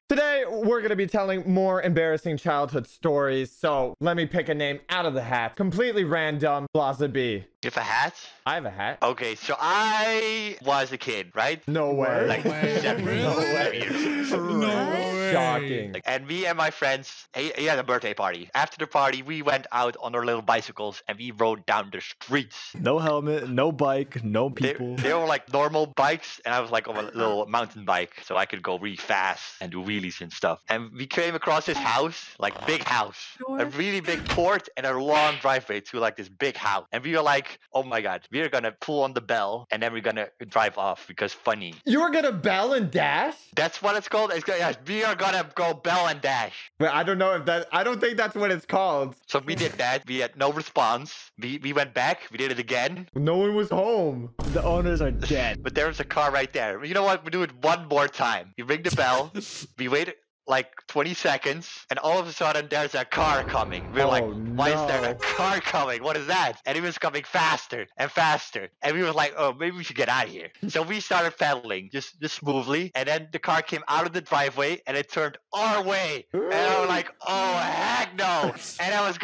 Today, we're going to be telling more embarrassing childhood stories. So let me pick a name out of the hat. Completely random. Blaza B. You have a hat? I have a hat. Okay, so I was a kid, right? No way. Like 7 years. No way. Shocking. And me and my friends, he had a birthday party. After the party, we went out on our little bicycles and we rode down the streets. No helmet, no bike, no They, people. they were like normal bikes, and I was like on a little mountain bike, so I could go really fast and do wheelies and stuff. And we came across this house, like big house, a really big court and a long driveway to like this big house. And we were like, oh my god, we're gonna pull on the bell and then we're gonna drive off because funny. You were going to bell and dash? That's what it's called. Yes, we are gonna go bell and dash. But I don't know if that, I don't think that's what it's called. So we did that. We had no response. We went back. We did it again. No one was home. The owners are dead. But there was a car right there. You know what? We do it one more time. You ring the bell. We wait like 20 seconds, and all of a sudden there's a car coming. We're like, why is there a car coming? What is that? And it was coming faster and faster. And we were like, oh, maybe we should get out of here. So we started pedaling just smoothly. And then the car came out of the driveway and it turned our way. And I was like, oh, heck no. And I was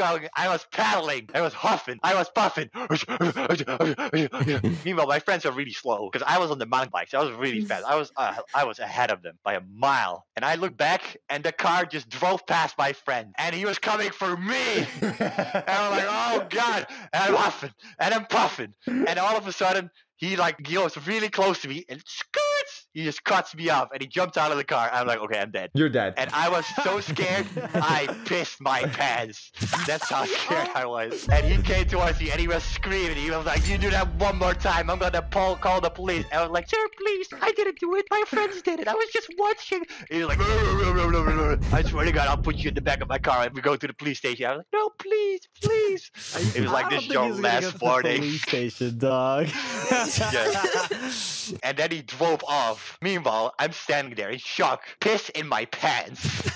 paddling. I was huffing. I was puffing. Meanwhile, my friends are really slow because I was on the mountain bike. So I was really fast. I was ahead of them by a mile. And I looked back, and the car just drove past my friend, and he was coming for me. And I'm like, oh god. And I'm huffing and I'm puffing, and all of a sudden he goes really close to me and scoots. He just cuts me off and he jumped out of the car. I'm like, okay, I'm dead. You're dead. And I was so scared, I pissed my pants. That's how scared I was. And he came towards me and he was screaming. He was like, you do that one more time, I'm gonna call the police. And I was like, sir, please, I didn't do it. My friends did it. I was just watching. And he was like, I swear to God, I'll put you in the back of my car and we go to the police station. I was like, no, please, please. It was like, this is your last warning. Police station, dog. Yes. And then he drove off. Meanwhile, I'm standing there in shock, piss in my pants.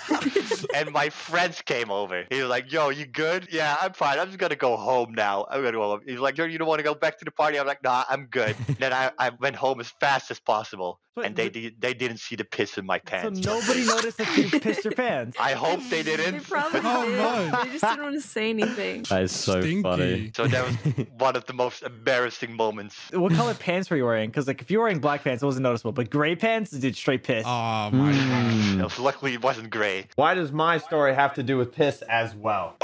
And my friends came over. He was like, yo, you good? Yeah, I'm fine. I'm just gonna go home now. I'm gonna go home. He's like, yo, you don't want to go back to the party? I'm like, nah, I'm good. Then I went home as fast as possible. And they didn't see the piss in my pants. So nobody noticed that you pissed your pants. I hope they They didn't. probably did. They just didn't want to say anything. That is so funny. So that was one of the most embarrassing moments. What color pants were you wearing? Because like if you were wearing black pants, it wasn't noticeable. But gray pants, dude, straight piss. Oh my gosh. No, luckily it wasn't gray. Why does my story have to do with piss as well?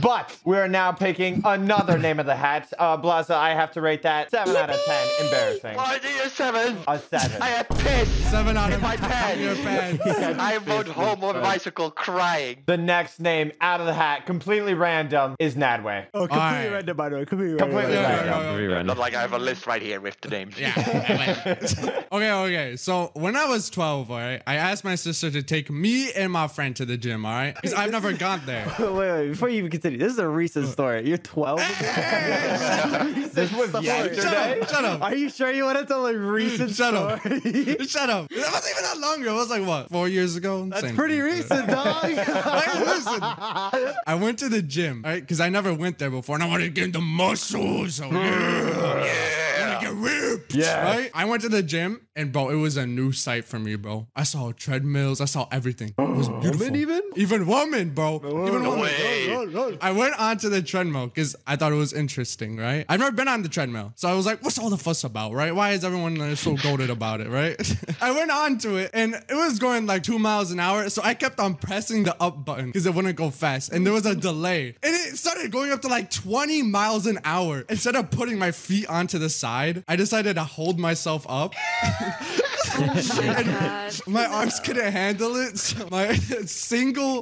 But we're now picking another name of the hat. Blaza, I have to rate that 7 out of 10. Embarrassing. I did a 7. A 7. I had piss 7 out in of my 10 your pants. pants. I rode home on a bicycle crying. The next name out of the hat, completely random, is Nadway. Oh, completely Alright. random, by the way. Completely Completely random. random. Not like I have a list right here with the names. Yeah. Okay. So when I was 12, all right, I asked my sister to take me and my friend to the gym, all right? Because I've never gone there. Wait, before you even continue, this is a recent story. You're 12? This was yesterday? Shut up. Are you sure you want to tell a recent Shut up. story? Shut up. It wasn't even that long ago. It was like, what, 4 years ago? That's Same pretty thing. recent, dog. Hey, listen. I went to the gym, right? Because I never went there before, and I wanted to get the muscles. So, yeah. Get ripped. Yeah. Right? I went to the gym, and bro, it was a new sight for me, bro. I saw treadmills. I saw everything. It was beautiful. Women Even women, bro. Even No women. way. I went onto the treadmill because I thought it was interesting, right? I've never been on the treadmill. So I was like, what's all the fuss about, right? Why is everyone so goated about it, right? I went onto it and it was going like 2 miles an hour. So I kept on pressing the up button because it wouldn't go fast. And there was a delay. And it started going up to like 20 miles an hour. Instead of putting my feet onto the side, I decided to hold myself up. My arms couldn't handle it. So my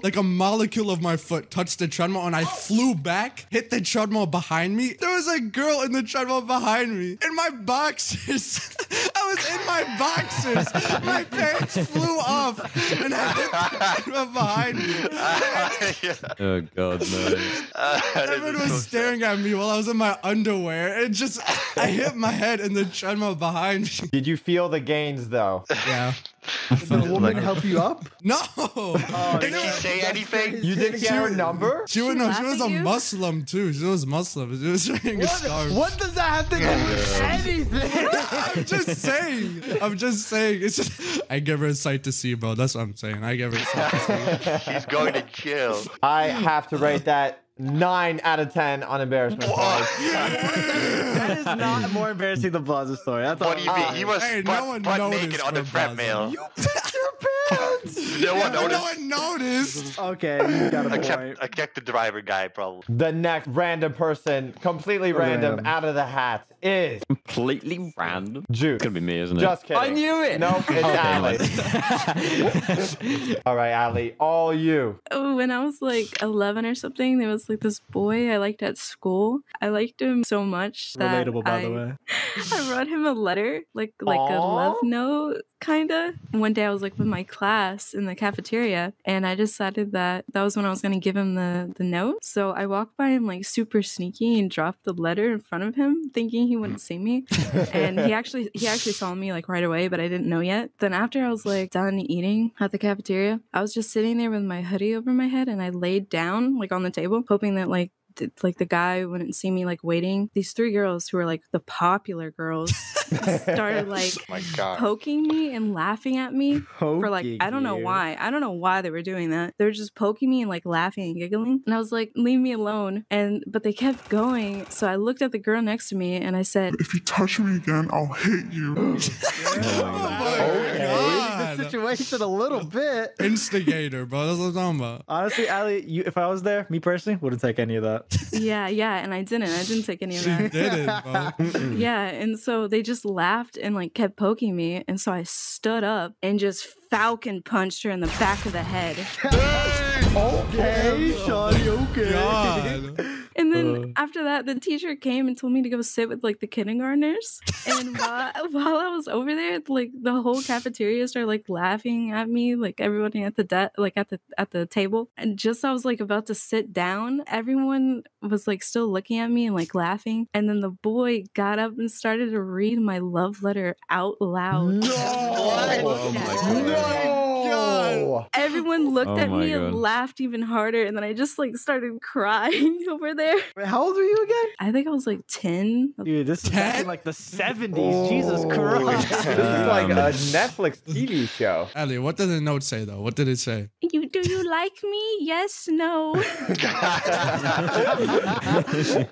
like a molecule of my foot touched the treadmill and I flew back, hit the treadmill behind me. There was a girl in the treadmill behind me. In my boxers. I was in my boxers. My pants flew off and I hit the treadmill behind me. Oh, God, no. Everyone was staring at me while I was in my underwear. I hit my head in the treadmill behind me. Did you feel the gains though. Yeah. Did the woman help you up? No. Did she say anything? You didn't get her number? She was laugh a at you? Muslim too. She was Muslim. She was wearing a scarf. What does that have to do with anything? I'm just saying. It's just, I give her a sight to see, bro. That's what I'm saying. I give her a sight to see. She's going to jail. I have to rate that 9 out of 10 on embarrassment. That is not more embarrassing than Blaza's story. That's all. What do you mean? He was Hey, no one butt noticed naked on the for treadmill. Blaza. No one No noticed. one noticed. Okay, you got a point. Except the driver guy, probably. The next random person, completely random, out of the hat, is Completely random. Juice. It's gonna be me, isn't it? Just kidding. I knew it. Nope, it's Ali. All right, Ali, all you. Oh, when I was like 11 or something, there was like this boy I liked at school. I liked him so much that Relatable, by the way. I wrote him a letter, like a Aw. love note, kinda. One day I was like with my class in the cafeteria, and I decided that was when I was gonna give him the note. So I walked by him like super sneaky and dropped the letter in front of him, thinking he wouldn't see me. And he actually saw me like right away, but I didn't know yet. Then after I was like done eating at the cafeteria, I was just sitting there with my hoodie over my head, and I laid down like on the table, hoping that like the guy wouldn't see me like waiting. These 3 girls who were like the popular girls started like Oh my God. poking me and laughing at me for like I don't know why. I don't know why they were doing that. They were just poking me and like laughing and giggling. And I was like, leave me alone. But they kept going. So I looked at the girl next to me and I said, If you touch me again, I'll hit you. The situation a little bit. Instigator, bro. That's what I'm talking about. Honestly, Ali, if I was there, me personally, wouldn't take any of that. yeah. And I didn't take any of She that. did it, bro. Yeah, and so they just laughed and like kept poking me, and so I stood up and just falcon punched her in the back of the head. Okay, Shawty, okay. God. And then after that, the teacher came and told me to go sit with like the kindergartners. And while I was over there, like the whole cafeteria started like laughing at me, like everybody at the at the table. And just as I was like about to sit down, everyone was like still looking at me and like laughing. And then the boy got up and started to read my love letter out loud. Oh my God. Oh. Everyone looked Oh at my me God. and laughed even harder, and then I just like started crying over there. Wait, how old were you again? I think I was like 10. Dude, this is back in like the 70s. Jesus Christ. This is like a Netflix TV show. Ali, what did the note say though? What did it say? Do you like me? Yes, no.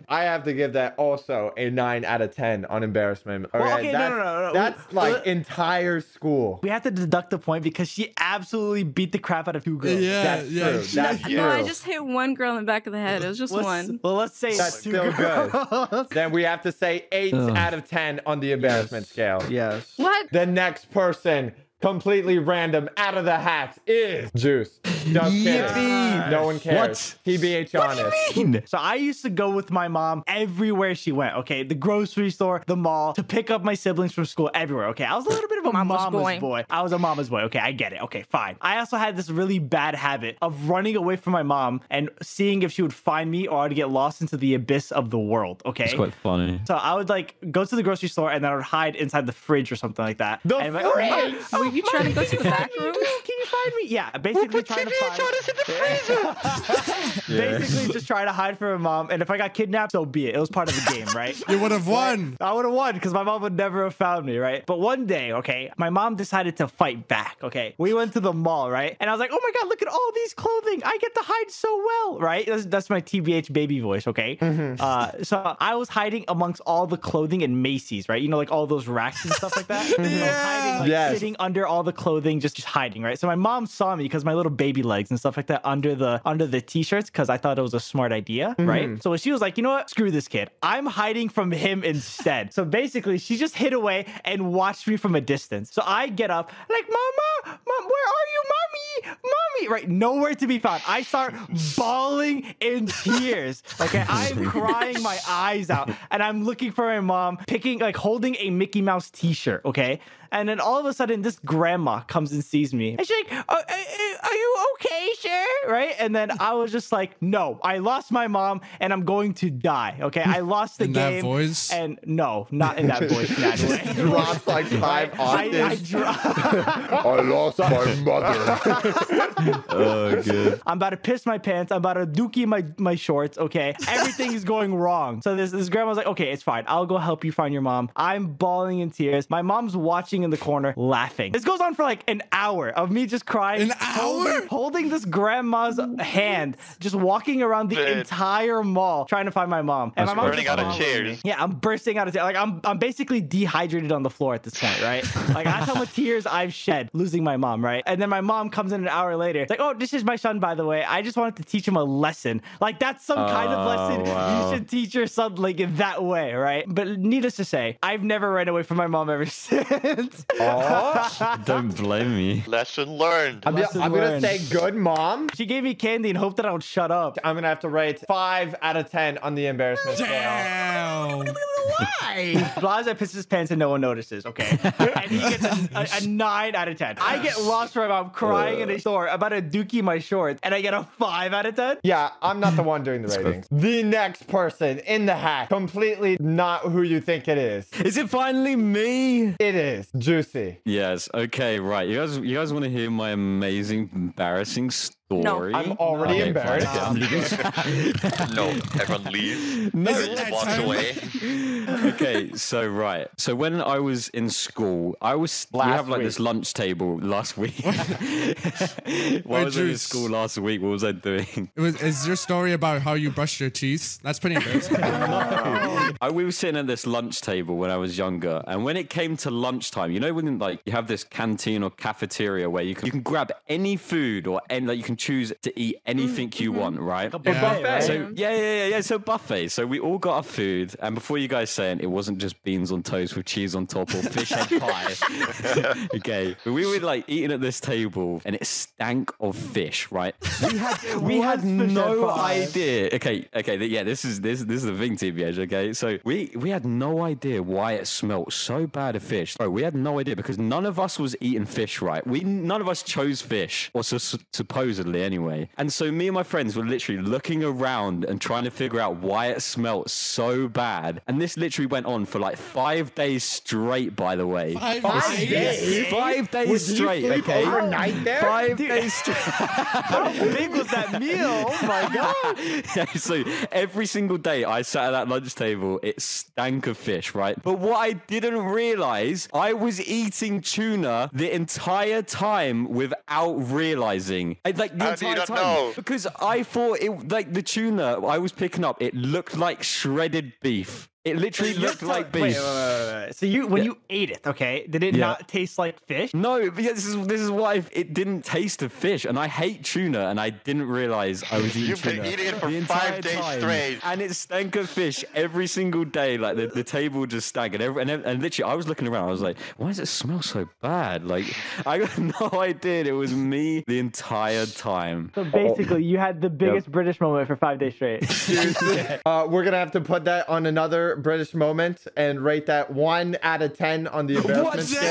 I have to give that also a 9 out of 10 on embarrassment. Okay, that's, no. That's like entire school. We have to deduct the point because she absolutely beat the crap out of 2 girls. Yeah, That's yeah. true. That's true. No, I just hit one girl in the back of the head. It was just one. Well, let's say That's it's 2 still girls. good. Then we have to say 8 out of 10 on the embarrassment scale. Yes. What? The next person, completely random, out of the hat, is Juice. Just kidding. Yippee. No one cares. TBH honest. So I used to go with my mom everywhere she went, okay? The grocery store, the mall, to pick up my siblings from school, everywhere, okay? I was a little bit of a mama's boy. I was a mama's boy, okay? I get it. Okay, fine. I also had this really bad habit of running away from my mom and seeing if she would find me or I'd get lost into the abyss of the world, okay? It's quite funny. So I would like go to the grocery store and then I would hide inside the fridge or something like that. The And fridge? Were you trying to go to the back room? Can you find me? Yeah, basically trying to find. Basically, just trying to hide from her mom. And if I got kidnapped, so be it. It was part of the game, right? You would have won. I would have won because my mom would never have found me, right? But one day, okay, my mom decided to fight back, okay? We went to the mall, right? And I was like, oh my God, look at all these clothing. I get to hide so well, right? That's my TBH baby voice, okay? So I was hiding amongst all the clothing in Macy's, right? You know, like all those racks and stuff like that? I was hiding, like, Yes. sitting under all the clothing, just hiding, right? So my mom saw me because my little baby legs and stuff like that under the t-shirts because I thought it was a smart idea, right? So she was like, you know what? Screw this kid. I'm hiding from him instead. So basically, she just hid away and watched me from a distance. So I get up, like, Mom, where are you, Mommy? Right? Nowhere to be found. I start bawling in tears. Okay, I'm crying my eyes out, and I'm looking for my mom, holding a Mickey Mouse t-shirt. Okay. And then all of a sudden, this grandma comes and sees me. And she's like, are you okay, sir? Right? And then I was just like, no, I lost my mom and I'm going to die. Okay, I lost the In game. that voice? And no, not in that voice. That way. Drops like 5 octaves. I lost my mother. Oh, good. I'm about to piss my pants. I'm about to dookie my shorts. Okay, everything is going wrong. So this grandma's like, okay, it's fine. I'll go help you find your mom. I'm bawling in tears. My mom's watching in the corner, laughing. This goes on for like an hour of me just crying. An hour? Holding this grandma's hand, just walking around the entire mall trying to find my mom. And my mom's burning just out of following tears. me. Yeah, I'm bursting out of tears. Like I'm basically dehydrated on the floor at this point, right? Like that's how much tears I've shed losing my mom, right? And then my mom comes in an hour later. It's like, oh, this is my son, by the way. I just wanted to teach him a lesson. Like that's some kind of lesson you should teach your son like in that way, right? But needless to say, I've never ran away from my mom ever since. Don't blame me. Lesson learned. I'm Lesson gonna learned. say good mom. She gave me candy and hoped that I would shut up. I'm gonna have to rate 5 out of 10 on the embarrassment scale. Damn. Why? Blaze pisses his pants and no one notices, okay? And he gets a 9 out of 10. I get lost for my mom crying in a store about to dookie my shorts, and I get a 5 out of 10? Yeah, I'm not the one doing the ratings. The next person in the hat, completely not who you think it is. Is it finally me? It is Juicy. Yes. Okay. Right. You guys want to hear my amazing, embarrassing story? I'm already embarrassed. fine. No, everyone leaves. No, Just walks away. Okay, so when I was in school, we have like this lunch table last week. While I was in Juice. school last week, what was I doing? Is your story about how you brushed your teeth? That's pretty embarrassing. We were sitting at this lunch table when I was younger, and when it came to lunchtime, you know when like you have this canteen or cafeteria where you can grab any food or like you can choose to eat anything you want, right? A buffet, right? So yeah. So buffet. So we all got our food, and before you guys say it wasn't just beans on toast with cheese on top or fish head pie. Okay, but we were like eating at this table, and it stank of fish, right? We had no idea. Okay, yeah. This is the thing, TBH. Okay, so we had no idea why it smelled so bad of fish. Bro, we had no idea because none of us was eating fish, right? None of us chose fish, or supposedly anyway. And so me and my friends were literally looking around and trying to figure out why it smelled so bad. And this literally went on for like 5 days straight, by the way. 5 days? 5 days straight, okay? Overnight there? 5 days straight. How big was that meal? Oh my god. Yeah, so every single day I sat at that lunch table, it stank of fish, right? But what I didn't realize, I was eating tuna the entire time without realizing. Like the How do you entire not time. know? Because I thought it like the tuna I was picking up, it looked like shredded beef. It literally looked like beef. Wait. So when you ate it, okay, did it not taste like fish? No, but yeah, this is why it didn't taste of fish, and I hate tuna, and I didn't realize I was eating You've tuna. been eating it for the 5 entire days time. straight. And it stank of fish every single day. Like the table just stank, and literally I was looking around. I was like, why does it smell so bad? Like I got no idea. It was me the entire time. So basically, you had the biggest British moment for 5 days straight. We're gonna have to put that on another British moment and rate that 1 out of 10 on the embarrassment scale.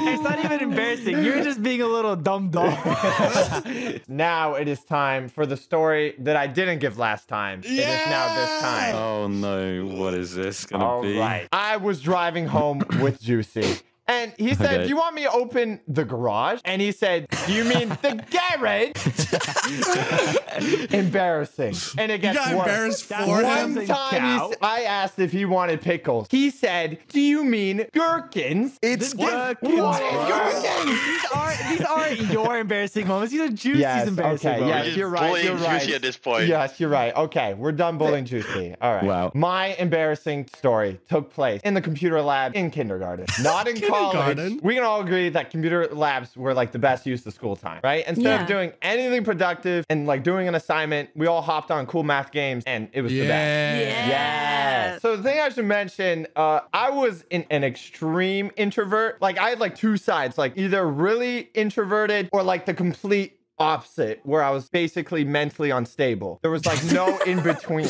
It's not even embarrassing. You're just being a little dumb dog. Now it is time for the story that I didn't give last time. It is now this time. Oh no, what is this gonna be? All right. I was driving home with Juicy. And he said, Okay. do you want me to open the garage? And he said, do you mean the garage? Embarrassing. And it gets You got worse. embarrassed for One him? time I asked if he wanted pickles. He said, do you mean gherkins? It's Gherkins, What is gherkins? These aren't your embarrassing moments. These are Juicy's embarrassing okay, moments. yes, you're right. bullying You're right. Juicy at this point. Yes, you're right. Okay, we're done bullying Juicy. All right. Wow. My embarrassing story took place in the computer lab in kindergarten, not in college. Kindergarten? We can all agree that computer labs were like the best use of school time, right? Instead of Yeah. doing anything productive and like doing an assignment, we all hopped on cool math games and it was the best. Yeah. Yeah. So the thing I should mention, I was an extreme introvert. Like I had like two sides, like either really introverted or like the complete opposite, where I was basically mentally unstable. There was like no in between.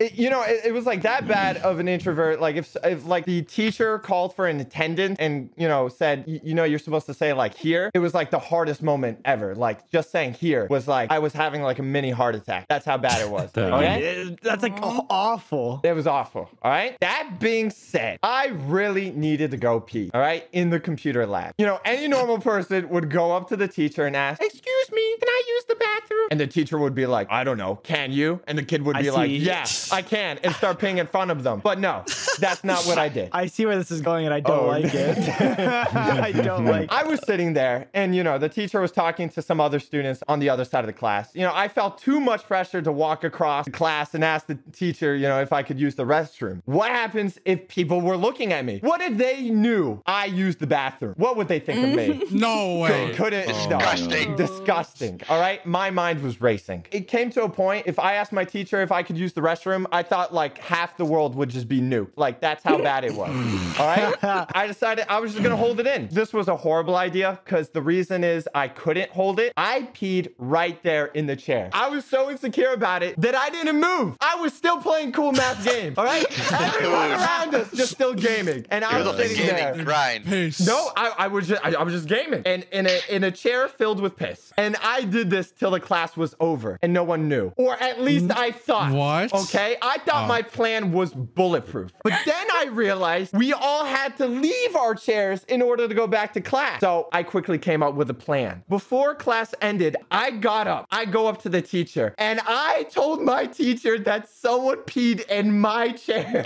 It was like that bad of an introvert. Like if like the teacher called for an attendance and, said, you're supposed to say like here, it was like the hardest moment ever. Like just saying here was like, I was having like a mini heart attack. That's how bad it was. Okay? That's like awful. It was awful. All right. That being said, I really needed to go pee. All right. In the computer lab. Any normal person would go up to the teacher and ask, excuse me, can I use the bathroom? And the teacher would be like, I don't know. Can you? And the kid would be like, yeah, I can. And start peeing in front of them. But no, that's not what I did. I see where this is going and I don't like it. I don't like it. I was sitting there and, the teacher was talking to some other students on the other side of the class. I felt too much pressure to walk across the class and ask the teacher, if I could use the restroom. What happens if people were looking at me? What if they knew I used the bathroom? What would they think of me? No way. Disgusting. Disgusting. All right. My mind was racing. It came to a point, if I asked my teacher if I could use the restroom, I thought like half the world would just be nuked. Like that's how bad it was. All right. I decided I was just going to hold it in. This was a horrible idea because the reason is I couldn't hold it. I peed right there in the chair. I was so insecure about it that I didn't move. I was still playing cool math games. All right. Everyone around us just still gaming. And I was sitting there. Grind. No, I was just gaming and in a chair filled with piss. And I did this till the class was over and no one knew. Or at least I thought. What? Okay. I thought my plan was bulletproof. But then I realized we all had to leave our chairs in order to go back to class. So I quickly came up with a plan. Before class ended, I got up. I go up to the teacher and I told my teacher that someone peed in my chair.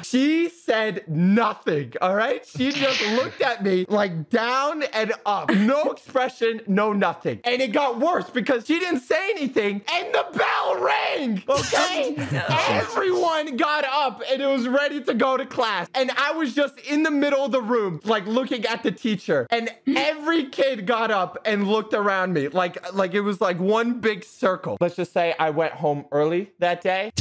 She said nothing. All right. She just looked at me like down and up. No expression, no nothing. And it got worse because she didn't say anything and the bell rang. Okay. Everyone got up and it was ready to go to class. And I was just in the middle of the room, like looking at the teacher. And every kid got up and looked around me like it was like one big circle. Let's just say I went home early that day.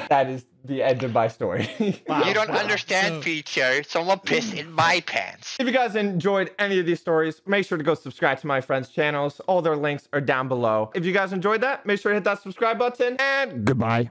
That is the end of my story. Wow. You don't understand, teacher. Someone pissed in my pants. If you guys enjoyed any of these stories, make sure to go subscribe to my friends' channels. All their links are down below. If you guys enjoyed that, make sure to hit that subscribe button and goodbye.